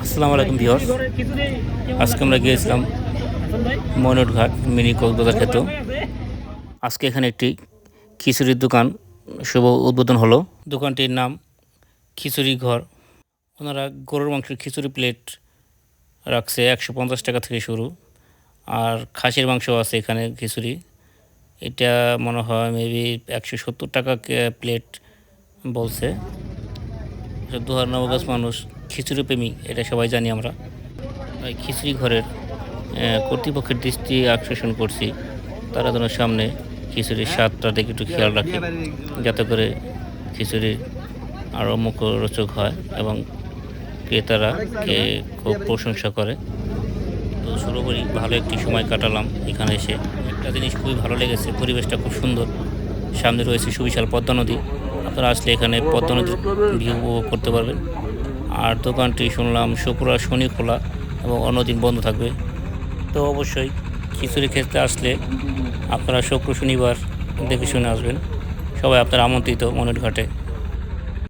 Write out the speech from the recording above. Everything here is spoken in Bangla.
আসসালামু আলাইকুম ভিউয়ার্স। আজকে আমরা গিয়েছিলাম ময়নটঘাট মিনি কক্সবাজার খেতে। আজকে এখানে একটি খিচুড়ির দোকান শুভ উদ্বোধন হলো। দোকানটির নাম খিচুড়ি ঘর। ওনারা গরুর মাংসের খিচুড়ি প্লেট রাখছে 150 টাকা থেকে শুরু, আর খাসির মাংস আছে এখানে খিচুড়ি। এটা মনে হয় মেবি 170 টাকা প্লেট বলছে। দোহার নবগাছ মানুষ খিচুড়ি প্রেমী, এটা সবাই জানি আমরা। তাই খিচুড়ি ঘরের কর্তৃপক্ষের দৃষ্টি আকর্ষণ করছি, তারা যেন সামনে খিচুড়ির স্বাদটা দেখে একটু খেয়াল রাখে, যাতে করে খিচুড়ি আরও মুখরোচক হয় এবং ক্রেতারা খুব প্রশংসা করে। তো সর্বোপরি ভালো একটি সময় কাটালাম এখানে এসে। একটা জিনিস খুবই ভালো লেগেছে, পরিবেশটা খুব সুন্দর। সামনে রয়েছে সুবিশাল পদ্মা নদী। আপনারা আসলে এখানে পদ্মা নদীর ভিউ উপভোগ করতে পারবেন। আর দোকানটি শুনলাম শুক্রবার শনি খোলা এবং অন্যদিন বন্ধ থাকবে। তো অবশ্যই খিচুড়ি খেতে আসলে আপনারা শুক্র শনিবার দেখে শুনে আসবেন। সবাই আপনারা আমন্ত্রিত ময়নটঘাটে।